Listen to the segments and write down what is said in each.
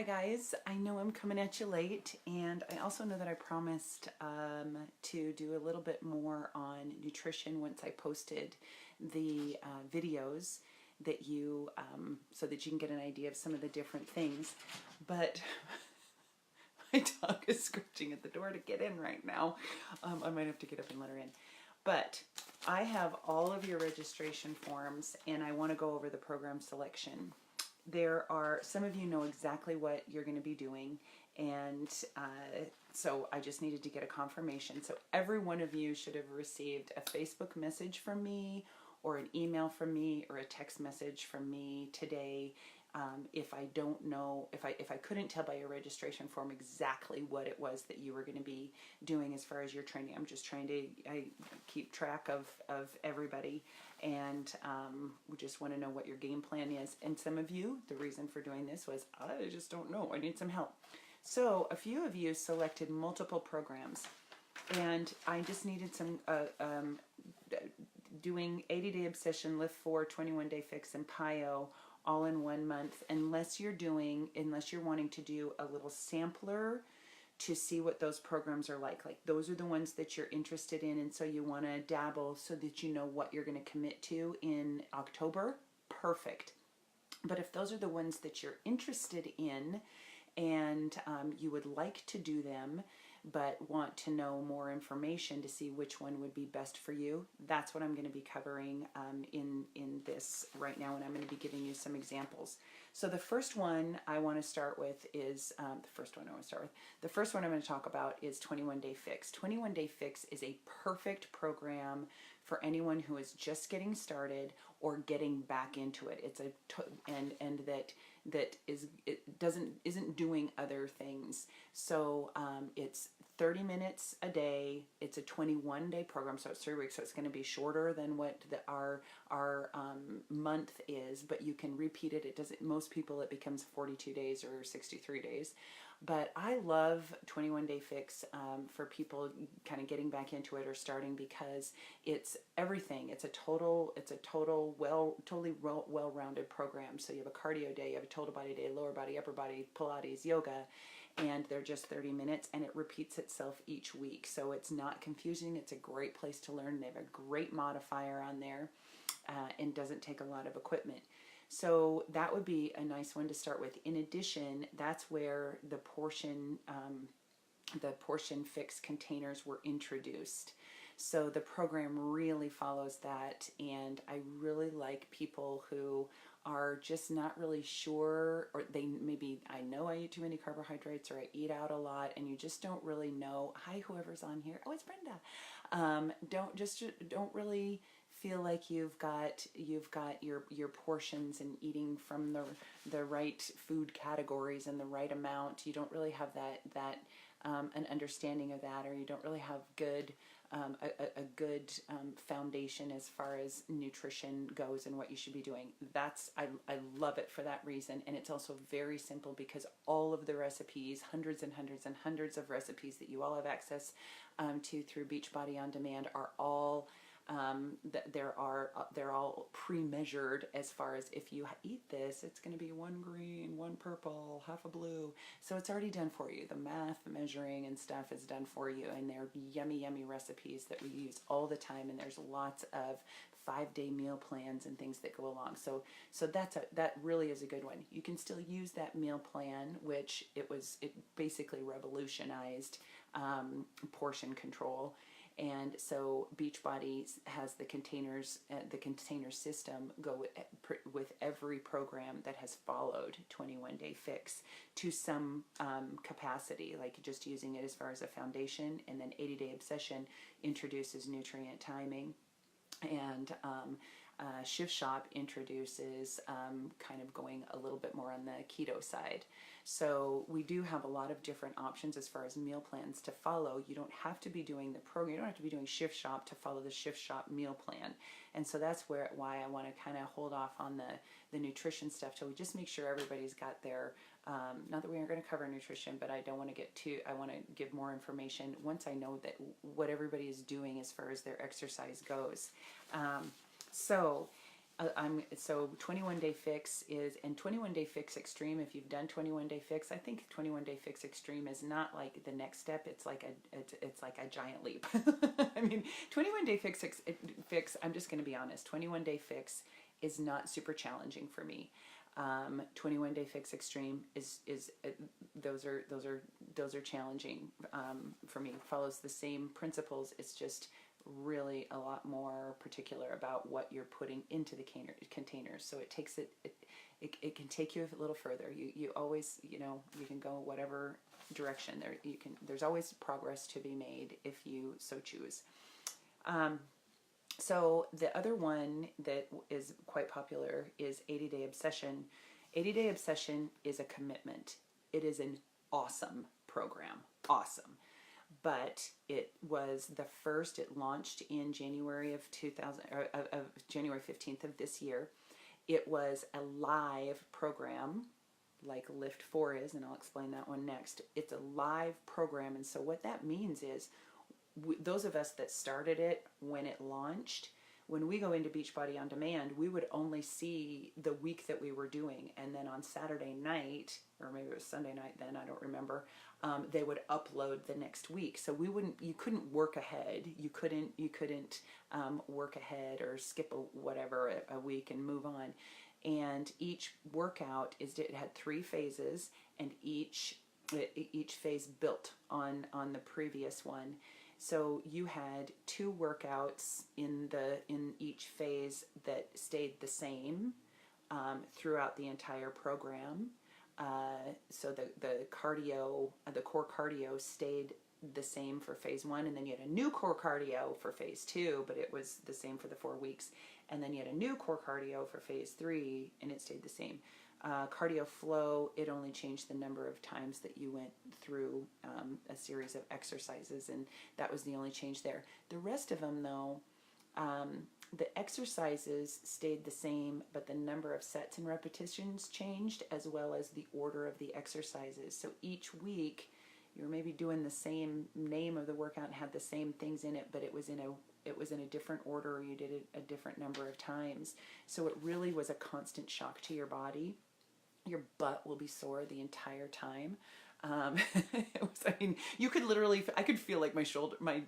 Hi guys, I know I'm coming at you late, and I also know that I promised to do a little bit more on nutrition once I posted the videos that so that you can get an idea of some of the different things. But my dog is scratching at the door to get in right now. I might have to get up and let her in. But I have all of your registration forms, and I want to go over the program selection. There are, some of you know exactly what you're going to be doing, and so I just needed to get a confirmation. So every one of you should have received a Facebook message from me, or an email from me, or a text message from me today. If I don't know, if I couldn't tell by your registration form exactly what it was that you were going to be doing as far as your training, I'm just trying to keep track of everybody, and we just want to know what your game plan is. And some of you, the reason for doing this was, I just don't know, I need some help. So a few of you selected multiple programs, and I just needed some doing 80-day obsession, lift 4, 21-day fix, and PIO all in 1 month, unless you're wanting to do a little sampler to see what those programs are like those are the ones that you're interested in, and so you want to dabble so that you know what you're going to commit to in October. Perfect. But if those are the ones that you're interested in, and you would like to do them but want to know more information to see which one would be best for you, that's what I'm going to be covering in this right now, and I'm going to be giving you some examples. So the first one I want to start with is the first one I'm going to talk about is 21-day fix. 21-day fix is a perfect program for anyone who is just getting started or getting back into it. It's isn't doing other things. So it's 30 minutes a day. It's a 21-day program, so it's 3 weeks. So it's going to be shorter than what our month is, but you can repeat it. It doesn't. Most people it becomes 42 days or 63 days. But I love 21-day fix for people kind of getting back into it or starting, because it's everything. It's a totally well-rounded program. So you have a cardio day, you have a total body day, lower body, upper body, Pilates, yoga, and they're just 30 minutes, and it repeats itself each week. So it's not confusing. It's a great place to learn. They have a great modifier on there, and doesn't take a lot of equipment. So that would be a nice one to start with. In addition, that's where the portion fix containers were introduced. So the program really follows that, and I really like people who are just not really sure, or they maybe, I know I eat too many carbohydrates, or I eat out a lot, and you just don't really know. Hi, whoever's on here. Oh, it's Brenda. Don't really feel like you've got your portions and eating from the right food categories and the right amount. You don't really have that an understanding of that, or you don't really have good a good foundation as far as nutrition goes and what you should be doing. I love it for that reason. And it's also very simple, because all of the recipes, hundreds and hundreds and hundreds of recipes that you all have access to through Beachbody On Demand, are all they're all pre-measured as far as, if you eat this, it's going to be 1 green, 1 purple, half a blue. So it's already done for you. The math, the measuring and stuff is done for you, and they're yummy recipes that we use all the time. And there's lots of 5-day meal plans and things that go along. So that really is a good one. You can still use that meal plan, which it basically revolutionized portion control. And so Beachbody has the containers, the container system go with every program that has followed 21-day fix to some capacity, like just using it as far as a foundation. And then 80-day obsession introduces nutrient timing, and Shift Shop introduces kind of going a little bit more on the keto side. So we do have a lot of different options as far as meal plans to follow. You don't have to be doing the program. You don't have to be doing Shift Shop to follow the Shift Shop meal plan. And so that's why I want to kind of hold off on the nutrition stuff till we just make sure everybody's got their, not that we aren't going to cover nutrition, but I don't want to get too, I want to give more information once I know that what everybody is doing as far as their exercise goes. So so 21 Day Fix is, and 21 Day Fix Extreme, if you've done 21 Day Fix, I think 21 Day Fix Extreme is not like the next step. It's like it's like a giant leap. I mean, 21 Day Fix, I'm just going to be honest, 21 Day Fix is not super challenging for me. 21 Day Fix Extreme is those are challenging for me. It follows the same principles. It's just really a lot more particular about what you're putting into the containers. So it takes it can take you a little further. You always, you can go whatever direction there. There's always progress to be made if you so choose. So the other one that is quite popular is 80 Day Obsession. 80 Day Obsession is a commitment. It is an awesome program. Awesome. But it was it launched in January of 2000, of January 15th of this year. It was a live program like Lift 4 is, and I'll explain that one next. It's a live program, and so what that means is those of us that started it when it launched, when we go into Beachbody On Demand, we would only see the week that we were doing, and then on Saturday night, or maybe it was Sunday night then, I don't remember, they would upload the next week. So you couldn't work ahead. You couldn't work ahead or skip a week and move on. And each workout it had 3 phases, and each phase built on the previous one. So you had 2 workouts in each phase that stayed the same throughout the entire program. So the core cardio stayed the same for phase 1, and then you had a new core cardio for phase 2, but it was the same for the 4 weeks. And then you had a new core cardio for phase 3, and it stayed the same. Cardio flow, it only changed the number of times that you went through a series of exercises, and that was the only change there. The rest of them, though, the exercises stayed the same, but the number of sets and repetitions changed, as well as the order of the exercises. So each week, you were maybe doing the same name of the workout and had the same things in it, but it was in a different order, or you did it a different number of times. So it really was a constant shock to your body. Your butt will be sore the entire time. You could literally, I could feel like my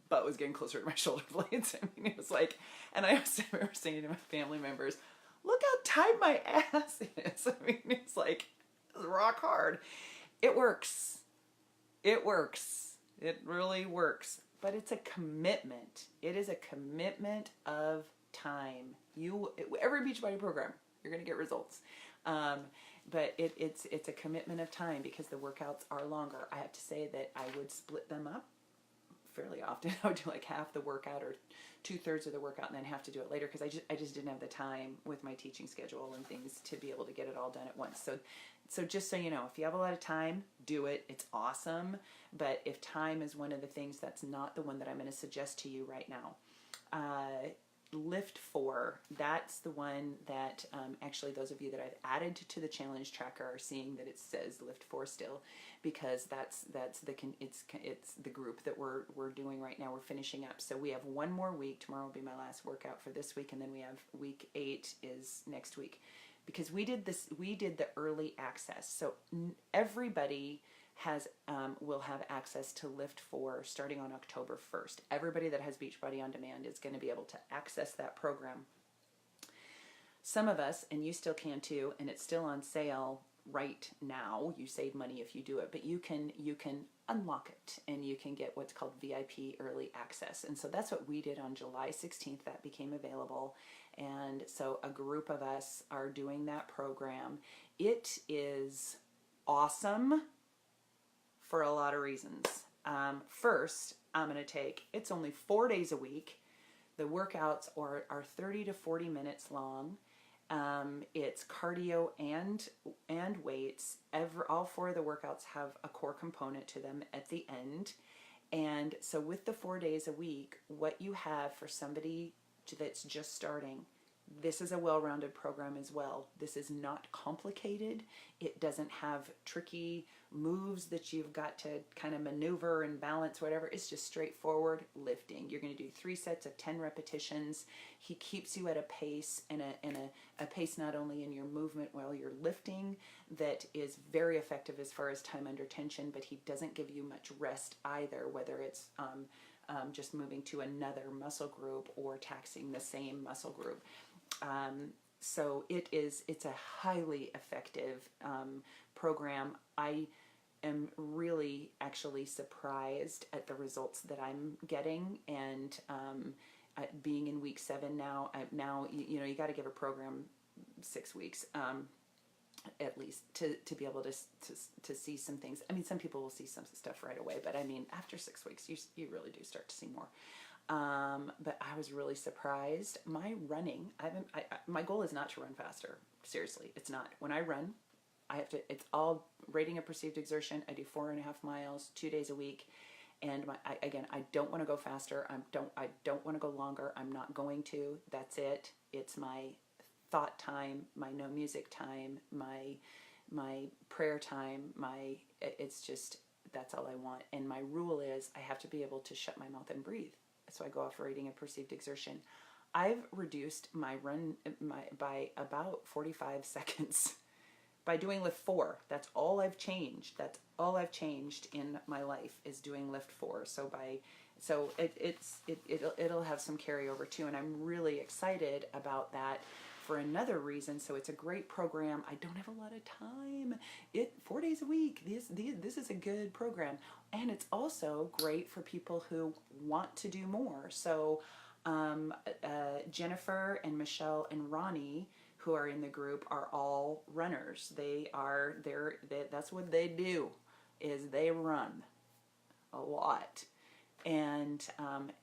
butt was getting closer to my shoulder blades. I mean, it was like, and I remember saying to my family members, look how tight my ass is. I mean, it's like, it's rock hard. It works. It works. It really works. But it's a commitment. It is a commitment of time. Every Beachbody program, you're going to get results. But it's a commitment of time because the workouts are longer. I have to say that I would split them up fairly often. I would do like half the workout or 2/3 of the workout and then have to do it later because I just didn't have the time with my teaching schedule and things to be able to get it all done at once. So just so you know, if you have a lot of time, do it. It's awesome. But if time is one of the things, that's not the one that I'm going to suggest to you right now. Lift 4, that's the one that actually those of you that I've added to the challenge tracker are seeing that it says Lift 4 still, because that's the group that we're doing right now. We're finishing up, so we have one more week. Tomorrow will be my last workout for this week, and then we have week 8 is next week, because we did the early access, so everybody will have access to Lift 4 starting on October 1st. Everybody that has Beachbody On Demand is going to be able to access that program. Some of us, and you still can too, and it's still on sale right now. You save money if you do it, but you can unlock it and you can get what's called VIP early access. And so that's what we did on July 16th. That became available. And so a group of us are doing that program. It is awesome for a lot of reasons. First, it's only 4 days a week. The workouts are 30 to 40 minutes long. It's cardio and weights. All 4 of the workouts have a core component to them at the end. And so with the 4 days a week, what you have for somebody that's just starting this is a well-rounded program as well. This is not complicated. It doesn't have tricky moves that you've got to kind of maneuver and balance, whatever. It's just straightforward lifting. You're going to do 3 sets of 10 repetitions. He keeps you at a pace, and a pace not only in your movement while you're lifting that is very effective as far as time under tension, but he doesn't give you much rest either, whether it's just moving to another muscle group or taxing the same muscle group. So it's a highly effective program. I am really actually surprised at the results that I'm getting, and being in week 7 now, you got to give a program 6 weeks at least to be able to see some things. I mean, some people will see some stuff right away, but I mean, after 6 weeks, you really do start to see more. But I was really surprised. My running, my goal is not to run faster. Seriously, it's not. When I run, it's all rating of perceived exertion. I do 4.5 miles, 2 days a week. And I don't want to go faster. I don't want to go longer. I'm not going to. That's it. It's my thought time, my no music time, my prayer time, it's just, that's all I want. And my rule is I have to be able to shut my mouth and breathe. So I go off rating of perceived exertion. I've reduced my run by about 45 seconds by doing lift 4. That's all I've changed. That's all I've changed in my life is doing lift 4. So it'll have some carryover too, and I'm really excited about that for another reason. So it's a great program. I don't have a lot of time. 4 days a week. This is a good program, and it's also great for people who want to do more. So Jennifer and Michelle and Ronnie, who are in the group, are all runners. That's what they do, is they run a lot. And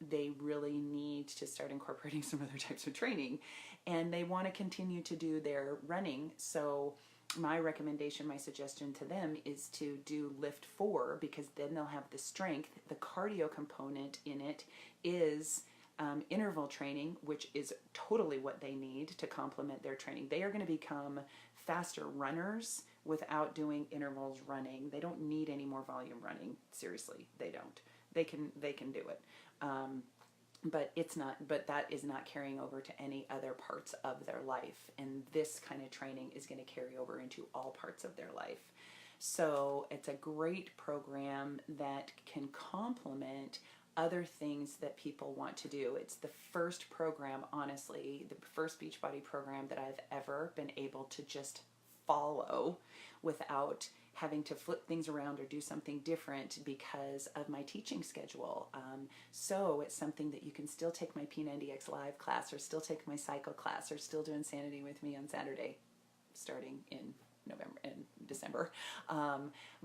they really need to start incorporating some other types of training, and they want to continue to do their running. So my recommendation, my suggestion to them is to do lift 4, because then they'll have the strength. The cardio component in it is interval training, which is totally what they need to complement their training. They are going to become faster runners without doing intervals running. They don't need any more volume running. Seriously, they don't. They can do it. But that is not carrying over to any other parts of their life. And this kind of training is going to carry over into all parts of their life. So it's a great program that can complement other things that people want to do. It's the first program, honestly, the first Beachbody program that I've ever been able to just follow without having to flip things around or do something different because of my teaching schedule. So it's something that you can still take my P90X live class, or still take my cycle class, or still do Insanity with me on Saturday, starting in December.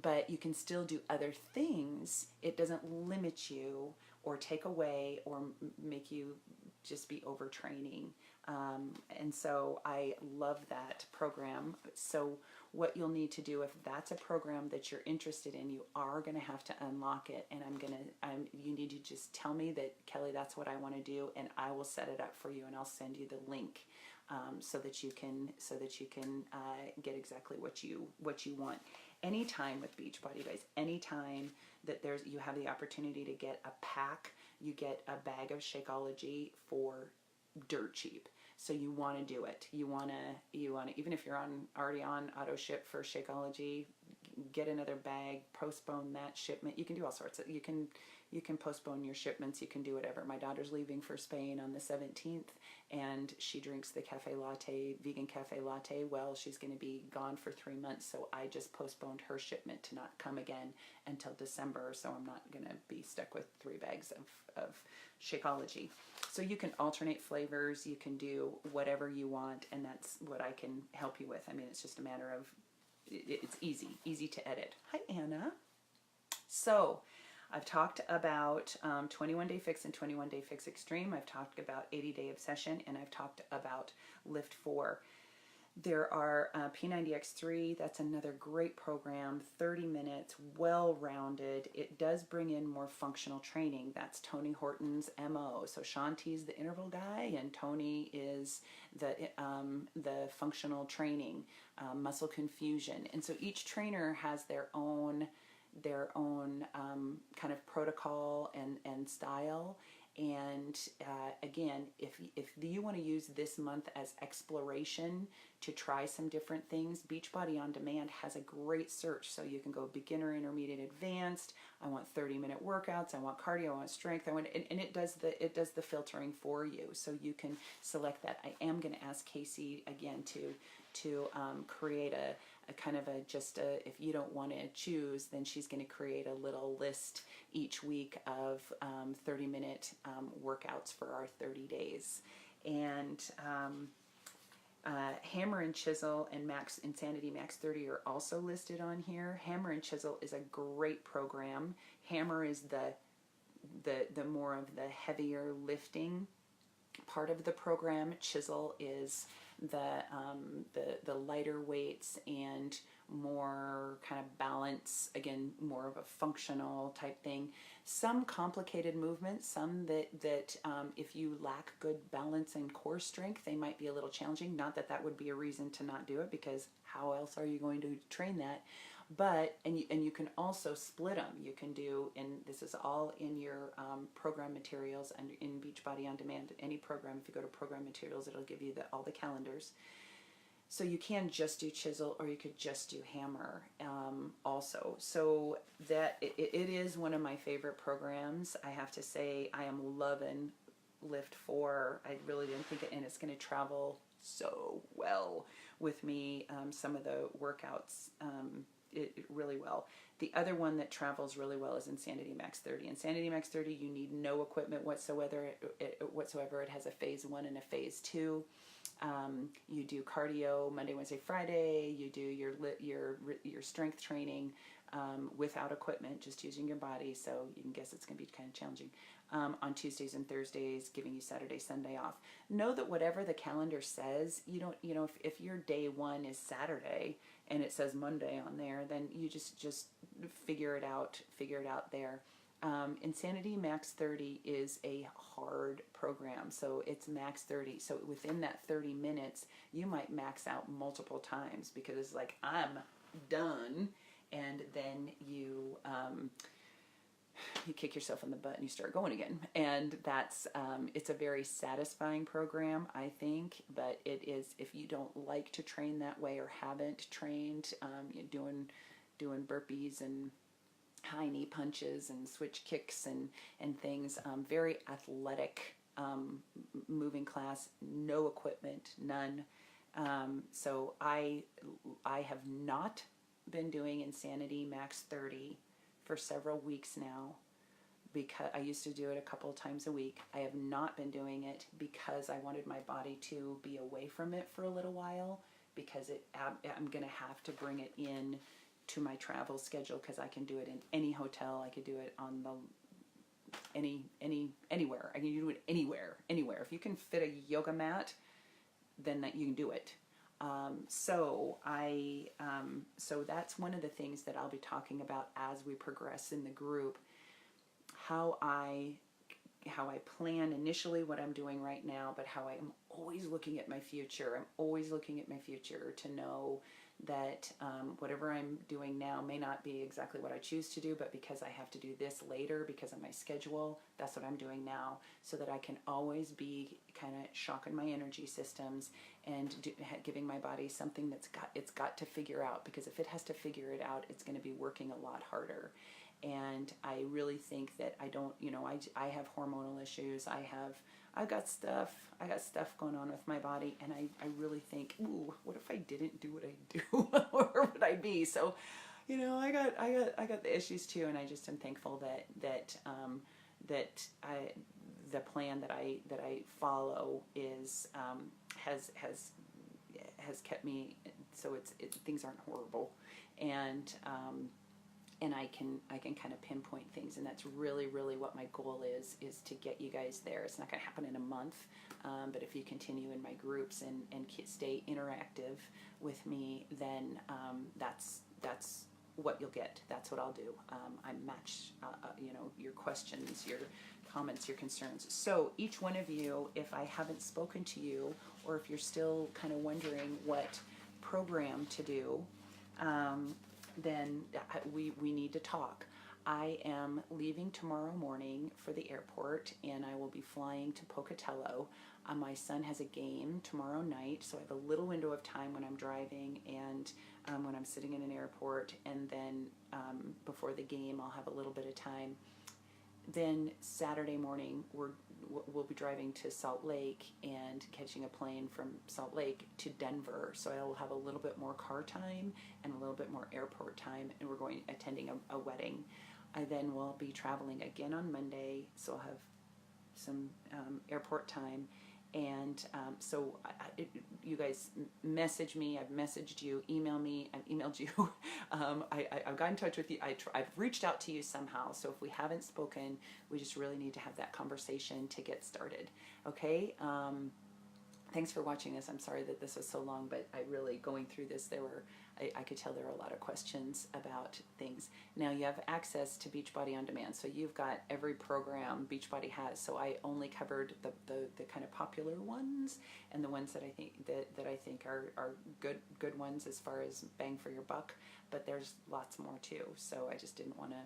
But you can still do other things. It doesn't limit you or take away or make you just be overtraining. And so I love that program. So what you'll need to do, if that's a program that you're interested in, you are going to have to unlock it. And you need to just tell me that, Kelly, that's what I want to do, and I will set it up for you, and I'll send you the link so that you can get exactly what you want. Anytime with Beachbody, guys, anytime that you have the opportunity to get a pack, you get a bag of Shakeology for dirt cheap. So you want to do it. You want to, even if you're already on auto ship for Shakeology, get another bag, postpone that shipment. You can do all sorts of, you can postpone your shipments. You can do whatever. My daughter's leaving for Spain on the 17th, and she drinks the cafe latte, vegan cafe latte. Well, she's going to be gone for 3 months, so I just postponed her shipment to not come again until December, so I'm not going to be stuck with 3 bags of Shakeology. So you can alternate flavors, you can do whatever you want, and that's what I can help you with. I mean, it's just a matter of, it's easy to edit. Hi, Anna. So I've talked about 21 Day Fix and 21 Day Fix Extreme. I've talked about 80 Day Obsession, and I've talked about Lift 4. There are P90X3, that's another great program, 30 minutes, well-rounded. It does bring in more functional training. That's Tony Horton's MO. So Shanti's the interval guy, and Tony is the functional training, muscle confusion. And so each trainer has their own kind of protocol and style. And again, if you want to use this month as exploration to try some different things, Beachbody On Demand has a great search. So you can go beginner, intermediate, advanced. I want 30-minute workouts. I want cardio. I want strength. I want, and it does the filtering for you. So you can select that. I am going to ask Casey again to create a kind of if you don't want to choose, then she's going to create a little list each week of 30-minute workouts for our 30 days. And Hammer and Chisel and Insanity Max 30 are also listed on here. Hammer and Chisel is a great program. Hammer is the more of the heavier lifting part of the program. Chisel is the lighter weights and more kind of balance, again, more of a functional type thing. Some complicated movements, some that if you lack good balance and core strength, they might be a little challenging. Not that that would be a reason to not do it, because how else are you going to train that? But, and you can also split them. You can do, and this is all in your program materials and in Beachbody On Demand, any program. If you go to program materials, it'll give you all the calendars. So you can just do Chisel, or you could just do Hammer also. So that it is one of my favorite programs. I have to say, I am loving Lift 4. I really didn't think it, and it's going to travel so well with me. Some of the workouts, it really well. The other one that travels really well is Insanity Max 30. Insanity Max 30, you need no equipment whatsoever. It has a phase 1 and a phase 2. You do cardio Monday, Wednesday, Friday. You do your strength training without equipment, just using your body. So you can guess it's going to be kind of challenging. On Tuesdays and Thursdays, giving you Saturday, Sunday off. Know that whatever the calendar says, if your day 1 is Saturday and it says Monday on there, then you just figure it out there. Insanity Max 30 is a hard program, so it's max 30. So within that 30 minutes, you might max out multiple times, because it's like, I'm done, and then you kick yourself in the butt and you start going again. And that's it's a very satisfying program, I think. But it is, if you don't like to train that way or haven't trained, you're doing burpees and high knee punches and switch kicks and things, very athletic moving class, no equipment, none. So I have not been doing Insanity Max 30 for several weeks now, because I used to do it a couple of times a week. I have not been doing it because I wanted my body to be away from it for a little while, because I'm going to have to bring it in to my travel schedule, because I can do it in any hotel. I could do it on anywhere. I can do it anywhere. If you can fit a yoga mat, then you can do it. So that's one of the things that I'll be talking about as we progress in the group. How I plan initially what I'm doing right now, but how I am always looking at my future. I'm always looking at my future to know that whatever I'm doing now may not be exactly what I choose to do, but because I have to do this later because of my schedule, that's what I'm doing now, so that I can always be kind of shocking my energy systems and giving my body something it's got to figure out, because if it has to figure it out, it's going to be working a lot harder. And I really think that I have hormonal issues. I've got stuff going on with my body, and I really think, ooh, what if I didn't do what I do? Where would I be? So, I got the issues too, and I just am thankful that the plan that I follow is has kept me, so things aren't horrible. And and I can kind of pinpoint things, and that's really what my goal is to get you guys there. It's not going to happen in a month, but if you continue in my groups and stay interactive with me, then that's what you'll get. That's what I'll do. I match your questions, your comments, your concerns. So each one of you, if I haven't spoken to you, or if you're still kind of wondering what program to do, then we need to talk. I am leaving tomorrow morning for the airport, and I will be flying to Pocatello. My son has a game tomorrow night, so I have a little window of time when I'm driving and when I'm sitting in an airport, and then before the game I'll have a little bit of time. Then Saturday morning we'll be driving to Salt Lake and catching a plane from Salt Lake to Denver, so I'll have a little bit more car time and a little bit more airport time, and we're going attending a wedding. I then will be traveling again on Monday, so I'll have some airport time. And so you guys message me. I've messaged you. Email me. I've emailed you. I've got in touch with you. I've reached out to you somehow. So if we haven't spoken, we just really need to have that conversation to get started. Okay? Thanks for watching this. I'm sorry that this was so long, but I really, going through this, I could tell there were a lot of questions about things. Now you have access to Beachbody On Demand, so you've got every program Beachbody has. So I only covered the kind of popular ones and the ones that I think that I think are good ones as far as bang for your buck. But there's lots more too. So I just didn't want to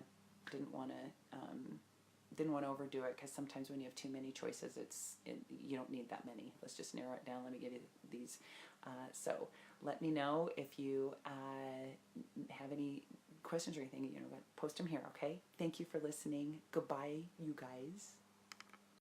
overdo it, because sometimes when you have too many choices, you don't need that many. Let's just narrow it down. Let me give you these. So let me know if you have any questions or anything. Post them here, okay? Thank you for listening. Goodbye, you guys.